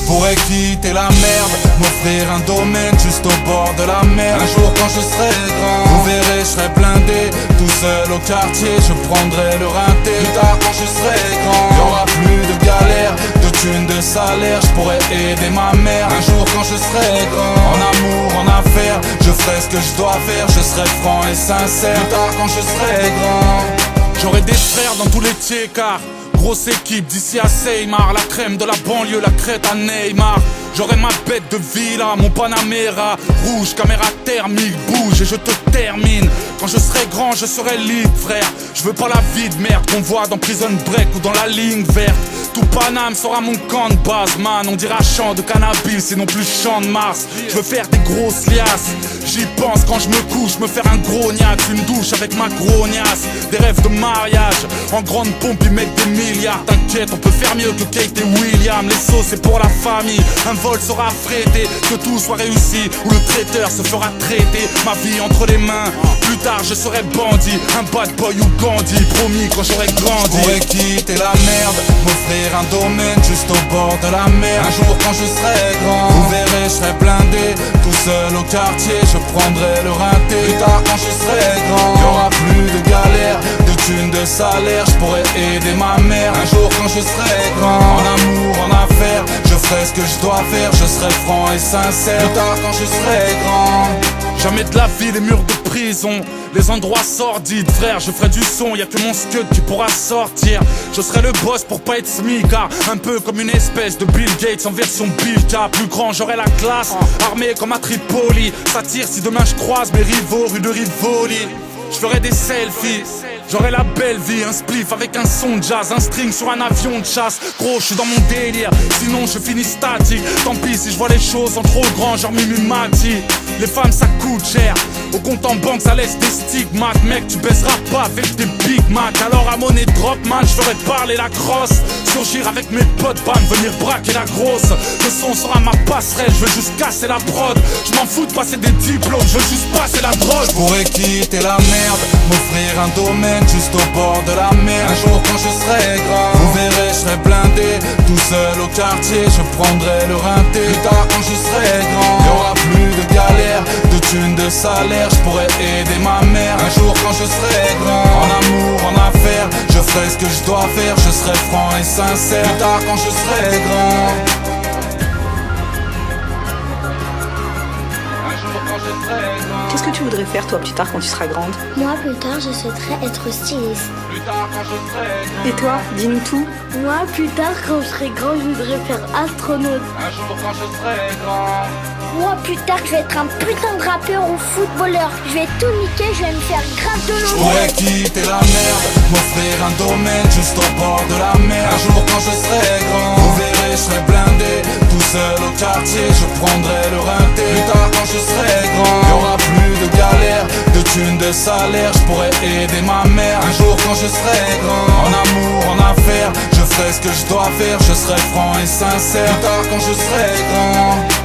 pourrais quitter la merde, m'offrir un domaine juste au bord de la mer. Un jour quand je serai grand, vous verrez, je serai blindé, tout seul au quartier, je prendrai le rinté. Plus tard quand je serai grand, y'aura plus de galère, de thunes, de salaire, je pourrais aider ma mère. Un jour quand je serai grand, en amour, en affaires, je ferai ce que je dois faire, je serai franc et sincère. Plus tard quand je serai grand, j'aurai des frères dans tous les tiers-quarts. Grosse équipe d'ici à Seymar, la crème de la banlieue, la crête à Neymar. J'aurai ma bête de villa, mon Panamera rouge, caméra thermique, bouge et je te termine. Quand je serai grand, je serai libre, frère. Je veux pas la vie de merde qu'on voit dans Prison Break ou dans la ligne verte. Tout Paname sera mon camp de base, man. On dira champ de cannabis et non plus champ de Mars. Je veux faire des grosses liasses, j'y pense quand je me couche. Me faire un gros niaque, une douche avec ma grognasse. Des rêves de mariage, en grande pompe ils mettent des milliards. T'inquiète, on peut faire mieux que Kate et William. Les sauces c'est pour la famille, un vol sera affrété. Que tout soit réussi, ou le traiteur se fera traiter. Ma vie entre les mains, plus tard je serai bandit. Un bad boy ou Gandhi, promis quand j'aurai grandi. je pourrais quitter la merde, m'offrir un domaine juste au bord de la mer. Un jour quand je serai grand, vous verrez, je serai blindé, tout seul au quartier, je prendrai le rinté. Plus tard quand je serai grand, y'aura plus de galère, de thunes, de salaire, je pourrais aider ma mère. Un jour quand je serai grand, en amour, en affaires, je ferai ce que je dois faire, je serai franc et sincère. Plus tard quand je serai grand, jamais de la vie les murs de prison, les endroits sordides, frère, je ferai du son, y'a que mon scud qui pourra sortir. Je serai le boss pour pas être smicard, un peu comme une espèce de Bill Gates en version Bilka. Plus grand, j'aurai la classe, armé comme à Tripoli. Ça tire si demain je croise mes rivaux rue de Rivoli. Je ferai des selfies, j'aurai la belle vie, un spliff avec un son de jazz, un string sur un avion de chasse. Gros, je suis dans mon délire, sinon je finis statique. Tant pis si je vois les choses en trop grand, genre Mimimati. Les femmes ça coûte cher, au compte en banque ça laisse des stigmates. Mec, tu baisseras pas avec tes Big Mac. Alors à monnaie drop man, je ferai parler la crosse. Surgir avec mes potes, bam, venir braquer la grosse. Le son sera ma passerelle, je veux juste casser la prod. Je m'en fous de passer des diplômes, je veux juste passer la drogue. je pourrais quitter la merde, m'offrir un domaine juste au bord de la mer. Un jour quand je serai grand, vous verrez, je serai blindé, tout seul au quartier, je prendrai le rinté. Plus tard quand je serai grand, y'aura plus de galère, de thunes, de salaire, je pourrais aider ma mère. Un jour quand je serai grand, en amour, en affaires, je ferai ce que je dois faire, je serai franc et sincère. Plus tard quand je serai grand, un jour quand je serai grand. Qu'est-ce que tu voudrais faire toi plus tard quand tu seras grande? Moi, plus tard, je souhaiterais être styliste. Plus tard quand je serai grand, Et toi, dis-nous tout. Moi, plus tard, quand je serai grand, je voudrais faire astronaute. un jour quand je serai grand. Moi, plus tard, je vais être un putain de rappeur ou footballeur. Je vais tout niquer, je vais me faire grave de je l'eau. pourrais quitter la merde, m'offrir un domaine juste au bord de la mer. Un jour quand je serai grand, vous verrez, je serai blindé, tout seul au quartier, je prendrai le rinté. Plus tard quand je serai grand, y'aura plus de galère, de thunes, de salaire, je pourrais aider ma mère. Un jour quand je serai grand, en amour, en affaires, je ferai ce que je dois faire, je serai franc et sincère. Plus tard quand je serai grand.